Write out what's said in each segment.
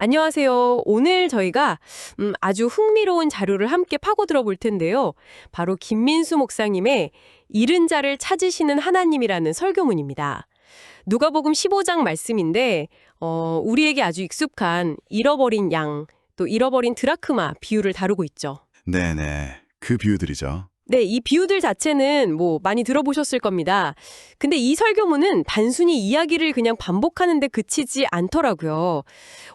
안녕하세요. 오늘 저희가 아주 흥미로운 자료를 함께 파고들어 볼 텐데요. 바로 김민수 목사님의 잃은 자를 찾으시는 하나님이라는 설교문입니다. 누가복음 15장 말씀인데 우리에게 아주 익숙한 잃어버린 양, 또 잃어버린 드라크마 비유를 다루고 있죠. 네네. 그 비유들이죠. 네, 이 비유들 자체는 많이 들어보셨을 겁니다. 근데 이 설교문은 단순히 이야기를 그냥 반복하는 데 그치지 않더라고요.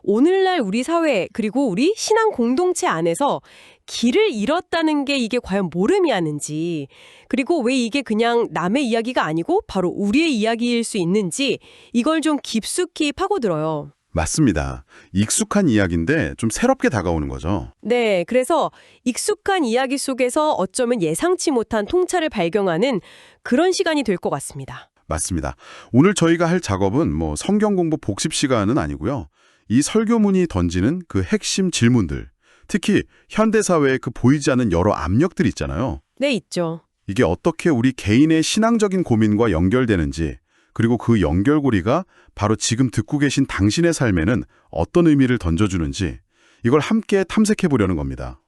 오늘날 우리 사회 그리고 우리 신앙 공동체 안에서 길을 잃었다는 게 이게 과연 뭘 의미하는지, 그리고 왜 이게 그냥 남의 이야기가 아니고 바로 우리의 이야기일 수 있는지 이걸 좀 깊숙이 파고들어요. 맞습니다. 익숙한 이야기인데 좀 새롭게 다가오는 거죠. 네, 그래서 익숙한 이야기 속에서 어쩌면 예상치 못한 통찰을 발견하는 그런 시간이 될 것 같습니다. 맞습니다. 오늘 저희가 할 작업은 성경 공부 복습 시간은 아니고요. 이 설교문이 던지는 그 핵심 질문들, 특히 현대사회의 그 보이지 않는 여러 압력들 있잖아요. 네, 있죠. 이게 어떻게 우리 개인의 신앙적인 고민과 연결되는지, 그리고 그 연결고리가 바로 지금 듣고 계신 당신의 삶에는 어떤 의미를 던져주는지 이걸 함께 탐색해 보려는 겁니다.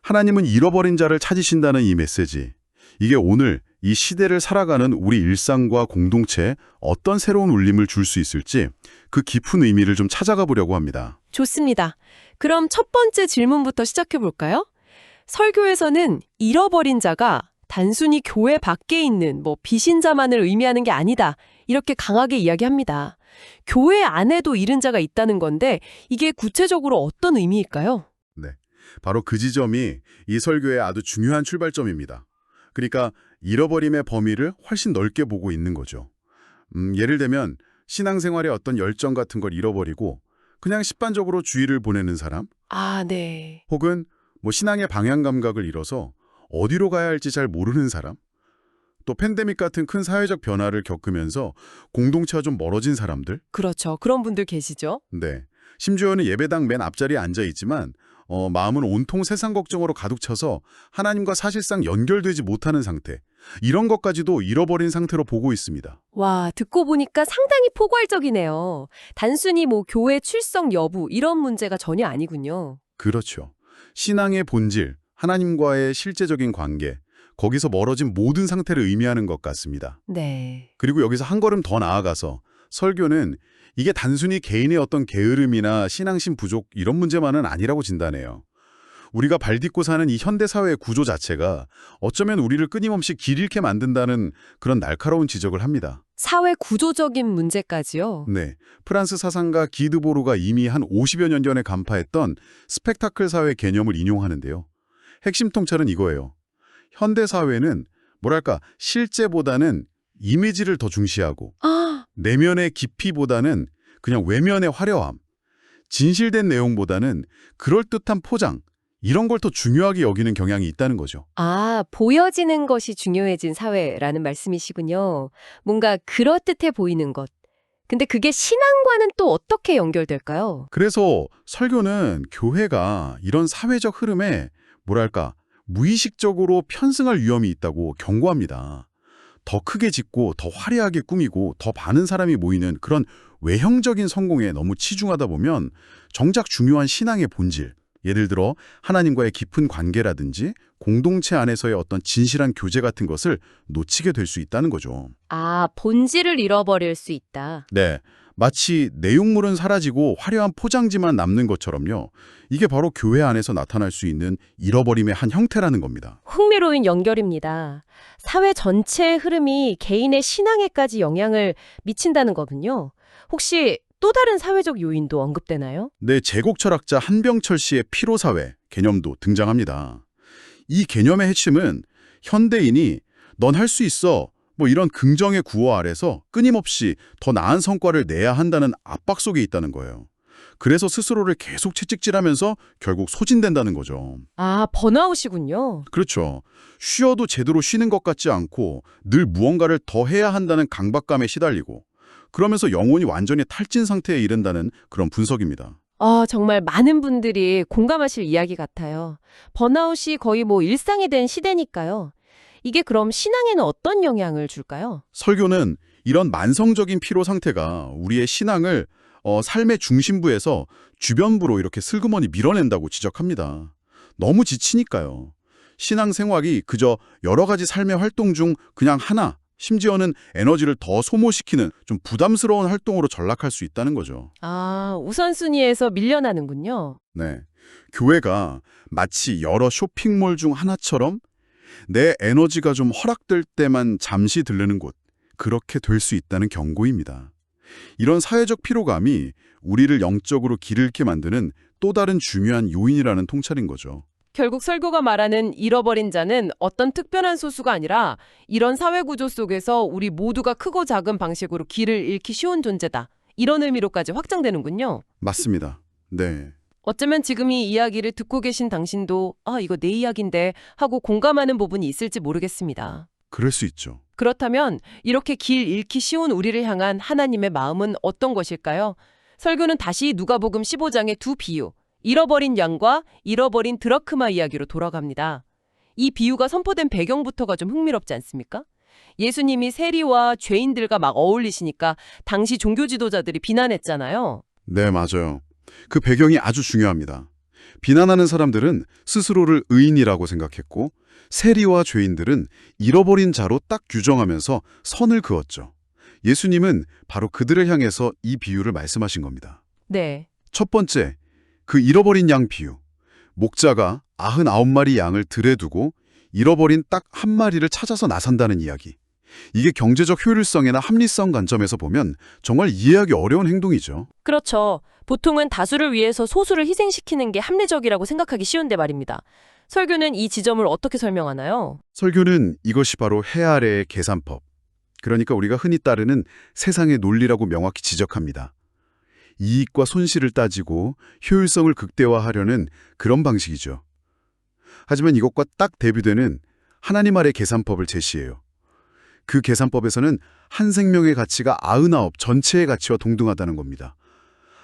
하나님은 잃어버린 자를 찾으신다는 이 메시지, 이게 오늘 이 시대를 살아가는 우리 일상과 공동체에 어떤 새로운 울림을 줄 수 있을지 그 깊은 의미를 좀 찾아가 보려고 합니다. 좋습니다. 그럼 첫 번째 질문부터 시작해 볼까요? 설교에서는 잃어버린 자가 단순히 교회 밖에 있는 비신자만을 의미하는 게 아니다, 이렇게 강하게 이야기합니다. 교회 안에도 잃은 자가 있다는 건데 이게 구체적으로 어떤 의미일까요? 네, 바로 그 지점이 이 설교의 아주 중요한 출발점입니다. 그러니까 잃어버림의 범위를 훨씬 넓게 보고 있는 거죠. 예를 들면 신앙생활의 어떤 열정 같은 걸 잃어버리고 그냥 십반적으로 주의를 보내는 사람, 아, 네. 혹은 신앙의 방향 감각을 잃어서 어디로 가야 할지 잘 모르는 사람, 또 팬데믹 같은 큰 사회적 변화를 겪으면서 공동체와 좀 멀어진 사람들, 그렇죠. 그런 분들 계시죠? 네, 심지어는 예배당 맨 앞자리에 앉아 있지만 마음은 온통 세상 걱정으로 가득 차서 하나님과 사실상 연결되지 못하는 상태, 이런 것까지도 잃어버린 상태로 보고 있습니다. 와, 듣고 보니까 상당히 포괄적이네요. 단순히 교회 출석 여부 이런 문제가 전혀 아니군요. 그렇죠. 신앙의 본질, 하나님과의 실제적인 관계, 거기서 멀어진 모든 상태를 의미하는 것 같습니다. 네. 그리고 여기서 한 걸음 더 나아가서 설교는 이게 단순히 개인의 어떤 게으름이나 신앙심 부족 이런 문제만은 아니라고 진단해요. 우리가 발딛고 사는 이 현대사회의 구조 자체가 어쩌면 우리를 끊임없이 길 잃게 만든다는 그런 날카로운 지적을 합니다. 사회 구조적인 문제까지요? 네, 프랑스 사상가 기드보르가 이미 한 50여 년 전에 간파했던 스펙타클 사회 개념을 인용하는데요. 핵심 통찰은 이거예요. 현대사회는 실제보다는 이미지를 더 중시하고 내면의 깊이보다는 그냥 외면의 화려함, 진실된 내용보다는 그럴듯한 포장, 이런 걸 더 중요하게 여기는 경향이 있다는 거죠. 아, 보여지는 것이 중요해진 사회라는 말씀이시군요. 뭔가 그럴듯해 보이는 것. 근데 그게 신앙과는 또 어떻게 연결될까요? 그래서 설교는 교회가 이런 사회적 흐름에 무의식적으로 편승할 위험이 있다고 경고합니다. 더 크게 짓고 더 화려하게 꾸미고 더 많은 사람이 모이는 그런 외형적인 성공에 너무 치중하다 보면 정작 중요한 신앙의 본질, 예를 들어 하나님과의 깊은 관계라든지 공동체 안에서의 어떤 진실한 교제 같은 것을 놓치게 될 수 있다는 거죠. 아, 본질을 잃어버릴 수 있다. 네, 마치 내용물은 사라지고 화려한 포장지만 남는 것처럼요. 이게 바로 교회 안에서 나타날 수 있는 잃어버림의 한 형태라는 겁니다. 흥미로운 연결입니다. 사회 전체의 흐름이 개인의 신앙에까지 영향을 미친다는 거군요. 혹시 또 다른 사회적 요인도 언급되나요? 네, 제국 철학자 한병철 씨의 피로사회 개념도 등장합니다. 이 개념의 핵심은 현대인이 넌 할 수 있어, 이런 긍정의 구호 아래서 끊임없이 더 나은 성과를 내야 한다는 압박 속에 있다는 거예요. 그래서 스스로를 계속 채찍질하면서 결국 소진된다는 거죠. 아, 번아웃이군요. 그렇죠. 쉬어도 제대로 쉬는 것 같지 않고 늘 무언가를 더 해야 한다는 강박감에 시달리고, 그러면서 영혼이 완전히 탈진 상태에 이른다는 그런 분석입니다. 아, 정말 많은 분들이 공감하실 이야기 같아요. 번아웃이 거의 일상이 된 시대니까요. 이게 그럼 신앙에는 어떤 영향을 줄까요? 설교는 이런 만성적인 피로 상태가 우리의 신앙을 삶의 중심부에서 주변부로 이렇게 슬그머니 밀어낸다고 지적합니다. 너무 지치니까요. 신앙생활이 그저 여러 가지 삶의 활동 중 그냥 하나, 심지어는 에너지를 더 소모시키는 좀 부담스러운 활동으로 전락할 수 있다는 거죠. 아, 우선순위에서 밀려나는군요. 네. 교회가 마치 여러 쇼핑몰 중 하나처럼 내 에너지가 좀 허락될 때만 잠시 들르는 곳, 그렇게 될 수 있다는 경고입니다. 이런 사회적 피로감이 우리를 영적으로 길 잃게 만드는 또 다른 중요한 요인이라는 통찰인 거죠. 결국 설교가 말하는 잃어버린 자는 어떤 특별한 소수가 아니라 이런 사회 구조 속에서 우리 모두가 크고 작은 방식으로 길을 잃기 쉬운 존재다. 이런 의미로까지 확장되는군요. 맞습니다. 네. 어쩌면 지금 이 이야기를 듣고 계신 당신도 이거 내 이야기인데 하고 공감하는 부분이 있을지 모르겠습니다. 그럴 수 있죠. 그렇다면 이렇게 길 잃기 쉬운 우리를 향한 하나님의 마음은 어떤 것일까요? 설교는 다시 누가복음 15장의 두 비유, 잃어버린 양과 잃어버린 드라크마 이야기로 돌아갑니다. 이 비유가 선포된 배경부터가 좀 흥미롭지 않습니까? 예수님이 세리와 죄인들과 막 어울리시니까 당시 종교 지도자들이 비난했잖아요. 네, 맞아요. 그 배경이 아주 중요합니다. 비난하는 사람들은 스스로를 의인이라고 생각했고 세리와 죄인들은 잃어버린 자로 딱 규정하면서 선을 그었죠. 예수님은 바로 그들을 향해서 이 비유를 말씀하신 겁니다. 네. 첫 번째, 그 잃어버린 양 비유. 목자가 99마리 양을 들에 두고 잃어버린 딱 한 마리를 찾아서 나선다는 이야기. 이게 경제적 효율성이나 합리성 관점에서 보면 정말 이해하기 어려운 행동이죠. 그렇죠. 보통은 다수를 위해서 소수를 희생시키는 게 합리적이라고 생각하기 쉬운데 말입니다. 설교는 이 지점을 어떻게 설명하나요? 설교는 이것이 바로 해 아래의 계산법. 그러니까 우리가 흔히 따르는 세상의 논리라고 명확히 지적합니다. 이익과 손실을 따지고 효율성을 극대화하려는 그런 방식이죠. 하지만 이것과 딱 대비되는 하나님 아래 계산법을 제시해요. 그 계산법에서는 한 생명의 가치가 99 전체의 가치와 동등하다는 겁니다.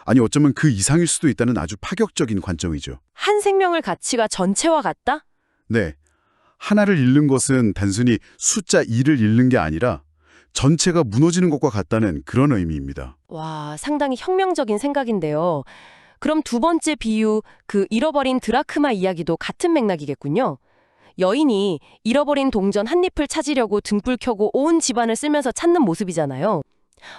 아니 어쩌면 그 이상일 수도 있다는 아주 파격적인 관점이죠. 한 생명의 가치가 전체와 같다? 네, 하나를 잃는 것은 단순히 숫자 2를 잃는 게 아니라 전체가 무너지는 것과 같다는 그런 의미입니다. 와, 상당히 혁명적인 생각인데요. 그럼 두 번째 비유, 그 잃어버린 드라크마 이야기도 같은 맥락이겠군요. 여인이 잃어버린 동전 한 잎을 찾으려고 등불 켜고 온 집안을 쓸면서 찾는 모습이잖아요.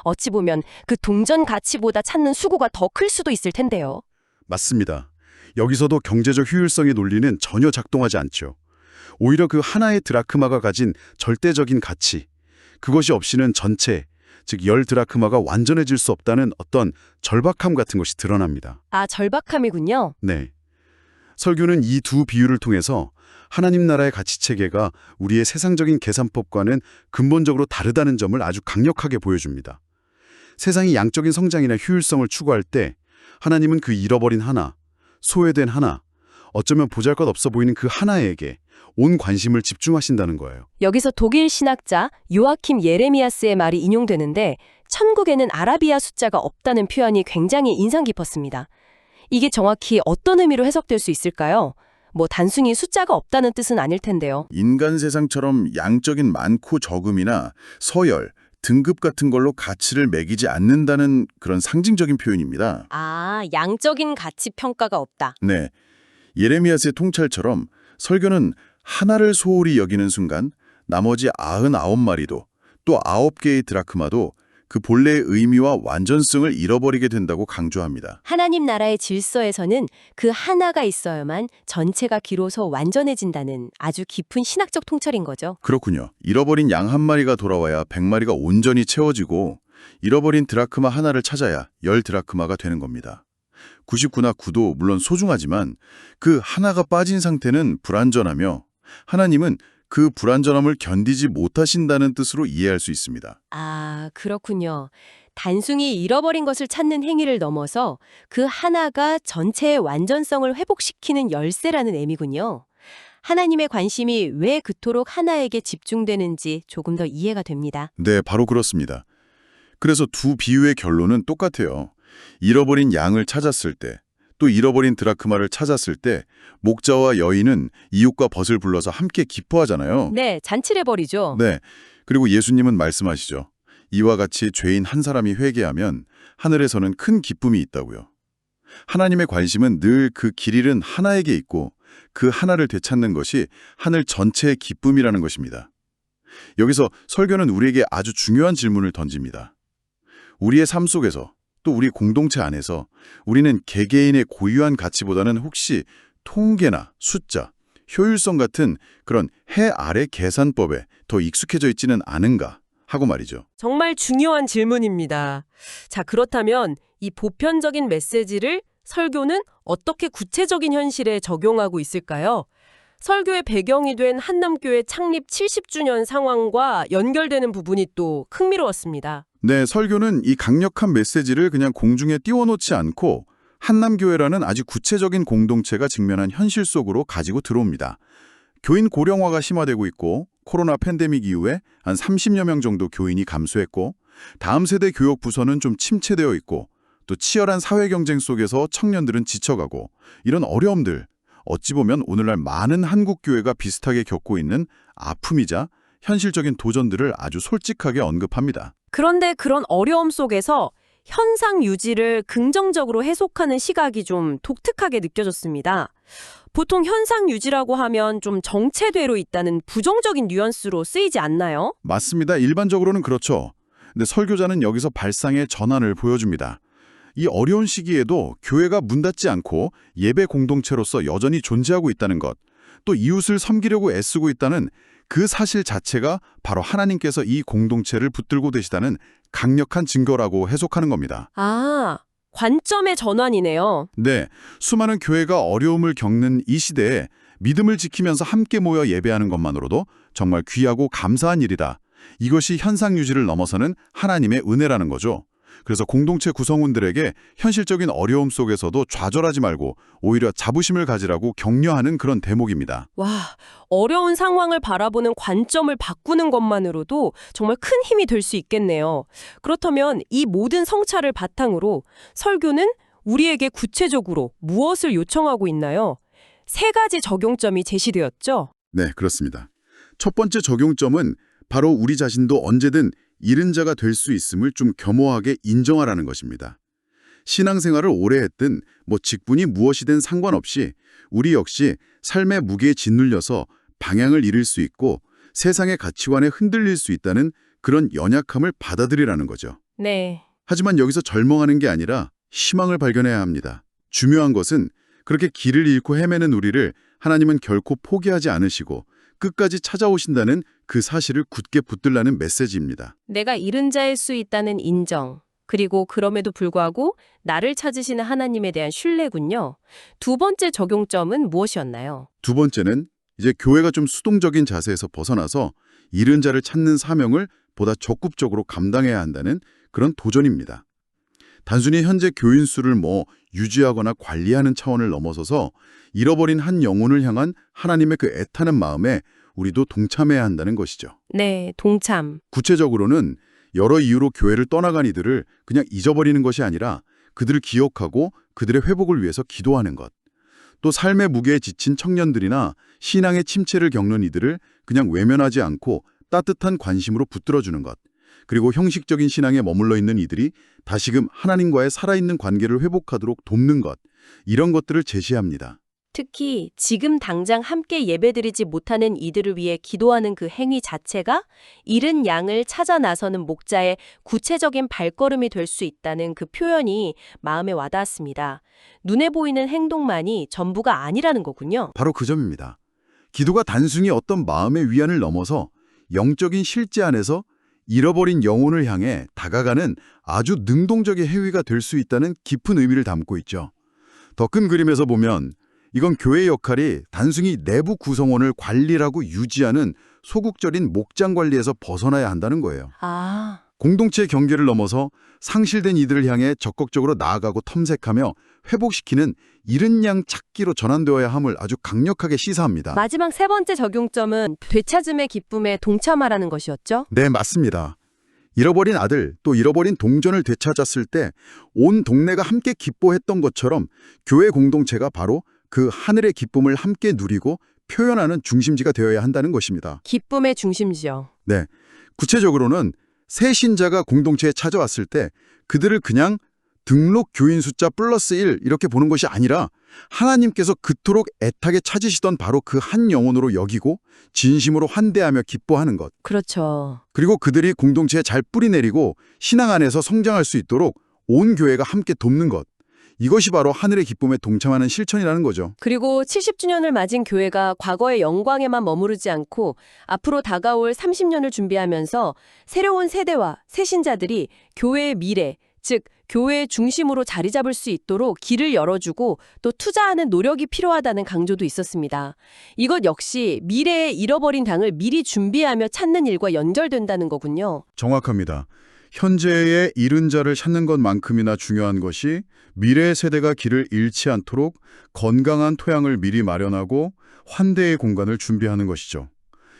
어찌 보면 그 동전 가치보다 찾는 수고가 더 클 수도 있을 텐데요. 맞습니다. 여기서도 경제적 효율성의 논리는 전혀 작동하지 않죠. 오히려 그 하나의 드라크마가 가진 절대적인 가치, 그것이 없이는 전체, 즉 10 드라크마가 완전해질 수 없다는 어떤 절박함 같은 것이 드러납니다. 아, 절박함이군요. 네. 설교는 이 두 비유를 통해서 하나님 나라의 가치체계가 우리의 세상적인 계산법과는 근본적으로 다르다는 점을 아주 강력하게 보여줍니다. 세상이 양적인 성장이나 효율성을 추구할 때 하나님은 그 잃어버린 하나, 소외된 하나, 어쩌면 보잘것없어 보이는 그 하나에게 온 관심을 집중하신다는 거예요. 여기서 독일 신학자 요아킴 예레미야스의 말이 인용되는데 천국에는 아라비아 숫자가 없다는 표현이 굉장히 인상 깊었습니다. 이게 정확히 어떤 의미로 해석될 수 있을까요? 단순히 숫자가 없다는 뜻은 아닐 텐데요. 인간 세상처럼 양적인 많고 적음이나 서열, 등급 같은 걸로 가치를 매기지 않는다는 그런 상징적인 표현입니다. 아, 양적인 가치 평가가 없다. 네, 예레미야스의 통찰처럼 설교는 하나를 소홀히 여기는 순간 나머지 99마리도 또 9개의 드라크마도 그 본래의 의미와 완전성을 잃어버리게 된다고 강조합니다. 하나님 나라의 질서에서는 그 하나가 있어야만 전체가 기로서 완전해진다는 아주 깊은 신학적 통찰인 거죠. 그렇군요. 잃어버린 양 한 마리가 돌아와야 100마리가 온전히 채워지고 잃어버린 드라크마 하나를 찾아야 10 드라크마가 되는 겁니다. 99나 9도 물론 소중하지만 그 하나가 빠진 상태는 불완전하며 하나님은 그 불완전함을 견디지 못하신다는 뜻으로 이해할 수 있습니다. 아, 그렇군요. 단순히 잃어버린 것을 찾는 행위를 넘어서 그 하나가 전체의 완전성을 회복시키는 열쇠라는 의미군요. 하나님의 관심이 왜 그토록 하나에게 집중되는지 조금 더 이해가 됩니다. 네, 바로 그렇습니다. 그래서 두 비유의 결론은 똑같아요. 잃어버린 양을 찾았을 때, 또 잃어버린 드라크마를 찾았을 때 목자와 여인은 이웃과 벗을 불러서 함께 기뻐하잖아요. 네, 잔치를 벌이죠. 네, 그리고 예수님은 말씀하시죠. 이와 같이 죄인 한 사람이 회개하면 하늘에서는 큰 기쁨이 있다고요. 하나님의 관심은 늘 그 길 잃은 하나에게 있고 그 하나를 되찾는 것이 하늘 전체의 기쁨이라는 것입니다. 여기서 설교는 우리에게 아주 중요한 질문을 던집니다. 우리의 삶 속에서 또 우리 공동체 안에서 우리는 개개인의 고유한 가치보다는 혹시 통계나 숫자, 효율성 같은 그런 해 아래 계산법에 더 익숙해져 있지는 않은가 하고 말이죠. 정말 중요한 질문입니다. 자, 그렇다면 이 보편적인 메시지를 설교는 어떻게 구체적인 현실에 적용하고 있을까요? 설교의 배경이 된 한남교회 창립 70주년 상황과 연결되는 부분이 또 흥미로웠습니다. 네, 설교는 이 강력한 메시지를 그냥 공중에 띄워놓지 않고 한남교회라는 아주 구체적인 공동체가 직면한 현실 속으로 가지고 들어옵니다. 교인 고령화가 심화되고 있고 코로나 팬데믹 이후에 한 30여 명 정도 교인이 감소했고 다음 세대 교육 부서는 좀 침체되어 있고 또 치열한 사회 경쟁 속에서 청년들은 지쳐가고 이런 어려움들 어찌 보면 오늘날 많은 한국 교회가 비슷하게 겪고 있는 아픔이자 현실적인 도전들을 아주 솔직하게 언급합니다. 그런데 그런 어려움 속에서 현상 유지를 긍정적으로 해석하는 시각이 좀 독특하게 느껴졌습니다. 보통 현상 유지라고 하면 좀 정체되어 있다는 부정적인 뉘앙스로 쓰이지 않나요? 맞습니다. 일반적으로는 그렇죠. 근데 설교자는 여기서 발상의 전환을 보여줍니다. 이 어려운 시기에도 교회가 문 닫지 않고 예배 공동체로서 여전히 존재하고 있다는 것, 또 이웃을 섬기려고 애쓰고 있다는 그 사실 자체가 바로 하나님께서 이 공동체를 붙들고 계시다는 강력한 증거라고 해석하는 겁니다. 아, 관점의 전환이네요. 네, 수많은 교회가 어려움을 겪는 이 시대에 믿음을 지키면서 함께 모여 예배하는 것만으로도 정말 귀하고 감사한 일이다. 이것이 현상 유지를 넘어서는 하나님의 은혜라는 거죠. 그래서 공동체 구성원들에게 현실적인 어려움 속에서도 좌절하지 말고 오히려 자부심을 가지라고 격려하는 그런 대목입니다. 와, 어려운 상황을 바라보는 관점을 바꾸는 것만으로도 정말 큰 힘이 될 수 있겠네요. 그렇다면 이 모든 성찰을 바탕으로 설교는 우리에게 구체적으로 무엇을 요청하고 있나요? 3가지 적용점이 제시되었죠? 네, 그렇습니다. 첫 번째 적용점은 바로 우리 자신도 언제든 잃은 자가 될 수 있음을 좀 겸허하게 인정하라는 것입니다. 신앙생활을 오래 했든 직분이 무엇이든 상관없이 우리 역시 삶의 무게에 짓눌려서 방향을 잃을 수 있고 세상의 가치관에 흔들릴 수 있다는 그런 연약함을 받아들이라는 거죠. 네. 하지만 여기서 절망하는 게 아니라 희망을 발견해야 합니다. 중요한 것은 그렇게 길을 잃고 헤매는 우리를 하나님은 결코 포기하지 않으시고 끝까지 찾아오신다는 그 사실을 굳게 붙들라는 메시지입니다. 내가 잃은 자일 수 있다는 인정, 그리고 그럼에도 불구하고 나를 찾으시는 하나님에 대한 신뢰군요. 2번째 적용점은 무엇이었나요? 두 번째는 이제 교회가 좀 수동적인 자세에서 벗어나서 잃은 자를 찾는 사명을 보다 적극적으로 감당해야 한다는 그런 도전입니다. 단순히 현재 교인 수를 유지하거나 관리하는 차원을 넘어서서 잃어버린 한 영혼을 향한 하나님의 그 애타는 마음에 우리도 동참해야 한다는 것이죠. 네, 동참. 구체적으로는 여러 이유로 교회를 떠나간 이들을 그냥 잊어버리는 것이 아니라 그들을 기억하고 그들의 회복을 위해서 기도하는 것. 또 삶의 무게에 지친 청년들이나 신앙의 침체를 겪는 이들을 그냥 외면하지 않고 따뜻한 관심으로 붙들어주는 것. 그리고 형식적인 신앙에 머물러 있는 이들이 다시금 하나님과의 살아있는 관계를 회복하도록 돕는 것. 이런 것들을 제시합니다. 특히 지금 당장 함께 예배드리지 못하는 이들을 위해 기도하는 그 행위 자체가 잃은 양을 찾아 나서는 목자의 구체적인 발걸음이 될 수 있다는 그 표현이 마음에 와닿았습니다. 눈에 보이는 행동만이 전부가 아니라는 거군요. 바로 그 점입니다. 기도가 단순히 어떤 마음의 위안을 넘어서 영적인 실제 안에서 잃어버린 영혼을 향해 다가가는 아주 능동적인 행위가 될 수 있다는 깊은 의미를 담고 있죠. 더 큰 그림에서 보면 이건 교회의 역할이 단순히 내부 구성원을 관리하고 유지하는 소극적인 목장 관리에서 벗어나야 한다는 거예요. 아, 공동체의 경계를 넘어서 상실된 이들을 향해 적극적으로 나아가고 탐색하며 회복시키는 잃은 양 찾기로 전환되어야 함을 아주 강력하게 시사합니다. 마지막 3번째 적용점은 되찾음의 기쁨에 동참하라는 것이었죠? 네, 맞습니다. 잃어버린 아들, 또 잃어버린 동전을 되찾았을 때 온 동네가 함께 기뻐했던 것처럼 교회 공동체가 바로 그 하늘의 기쁨을 함께 누리고 표현하는 중심지가 되어야 한다는 것입니다. 기쁨의 중심지요. 네, 구체적으로는 새 신자가 공동체에 찾아왔을 때 그들을 그냥 등록 교인 숫자 플러스 1 이렇게 보는 것이 아니라 하나님께서 그토록 애타게 찾으시던 바로 그 한 영혼으로 여기고 진심으로 환대하며 기뻐하는 것. 그렇죠. 그리고 그들이 공동체에 잘 뿌리내리고 신앙 안에서 성장할 수 있도록 온 교회가 함께 돕는 것. 이것이 바로 하늘의 기쁨에 동참하는 실천이라는 거죠. 그리고 70주년을 맞은 교회가 과거의 영광에만 머무르지 않고 앞으로 다가올 30년을 준비하면서 새로운 세대와 새 신자들이 교회의 미래, 즉 교회의 중심으로 자리 잡을 수 있도록 길을 열어주고 또 투자하는 노력이 필요하다는 강조도 있었습니다. 이것 역시 미래의 잃어버린 당을 미리 준비하며 찾는 일과 연결된다는 거군요. 정확합니다. 현재의 잃은 자를 찾는 것만큼이나 중요한 것이 미래의 세대가 길을 잃지 않도록 건강한 토양을 미리 마련하고 환대의 공간을 준비하는 것이죠.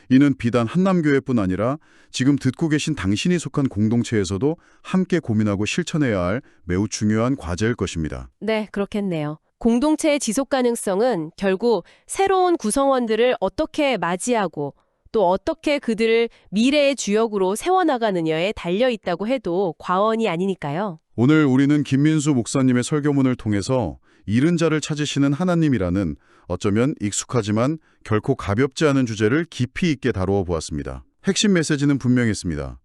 이는 비단 한남교회뿐 아니라 지금 듣고 계신 당신이 속한 공동체에서도 함께 고민하고 실천해야 할 매우 중요한 과제일 것입니다. 네, 그렇겠네요. 공동체의 지속 가능성은 결국 새로운 구성원들을 어떻게 맞이하고 또 어떻게 그들을 미래의 주역으로 세워나가느냐에 달려있다고 해도 과언이 아니니까요. 오늘 우리는 김민수 목사님의 설교문을 통해서 잃은 자를 찾으시는 하나님이라는 어쩌면 익숙하지만 결코 가볍지 않은 주제를 깊이 있게 다루어 보았습니다. 핵심 메시지는 분명했습니다.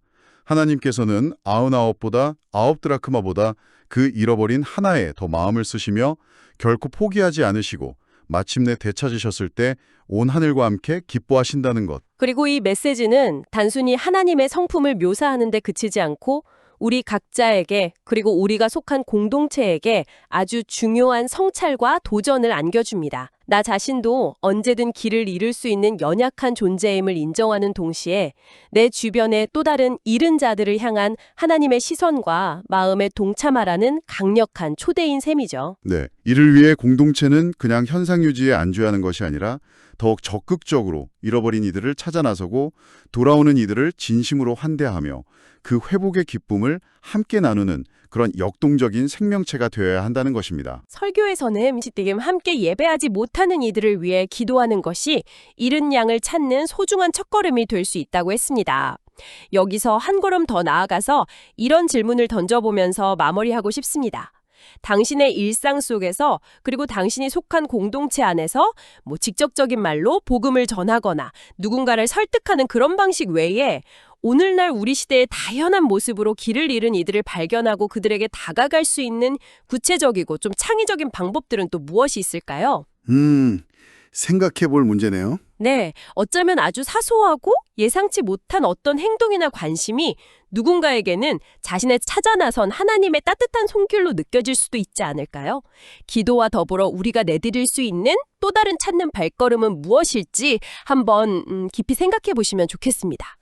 하나님께서는 99보다 9드라크마보다 그 잃어버린 하나에 더 마음을 쓰시며 결코 포기하지 않으시고 마침내 되찾으셨을 때 온 하늘과 함께 기뻐하신다는 것. 그리고 이 메시지는 단순히 하나님의 성품을 묘사하는 데 그치지 않고 우리 각자에게 그리고 우리가 속한 공동체에게 아주 중요한 성찰과 도전을 안겨줍니다. 나 자신도 언제든 길을 잃을 수 있는 연약한 존재임을 인정하는 동시에 내 주변의 또 다른 잃은 자들을 향한 하나님의 시선과 마음에 동참하라는 강력한 초대인 셈이죠. 네, 이를 위해 공동체는 그냥 현상 유지에 안주하는 것이 아니라 더욱 적극적으로 잃어버린 이들을 찾아 나서고 돌아오는 이들을 진심으로 환대하며 그 회복의 기쁨을 함께 나누는 그런 역동적인 생명체가 되어야 한다는 것입니다. 설교에서는 지금 함께 예배하지 못하는 이들을 위해 기도하는 것이 잃은 양을 찾는 소중한 첫걸음이 될 수 있다고 했습니다. 여기서 한 걸음 더 나아가서 이런 질문을 던져보면서 마무리하고 싶습니다. 당신의 일상 속에서 그리고 당신이 속한 공동체 안에서 직접적인 말로 복음을 전하거나 누군가를 설득하는 그런 방식 외에 오늘날 우리 시대의 다양한 모습으로 길을 잃은 이들을 발견하고 그들에게 다가갈 수 있는 구체적이고 좀 창의적인 방법들은 또 무엇이 있을까요? 생각해 볼 문제네요. 네, 어쩌면 아주 사소하고 예상치 못한 어떤 행동이나 관심이 누군가에게는 자신의 찾아 나선 하나님의 따뜻한 손길로 느껴질 수도 있지 않을까요? 기도와 더불어 우리가 내디딜 수 있는 또 다른 찾는 발걸음은 무엇일지 한번 깊이 생각해 보시면 좋겠습니다.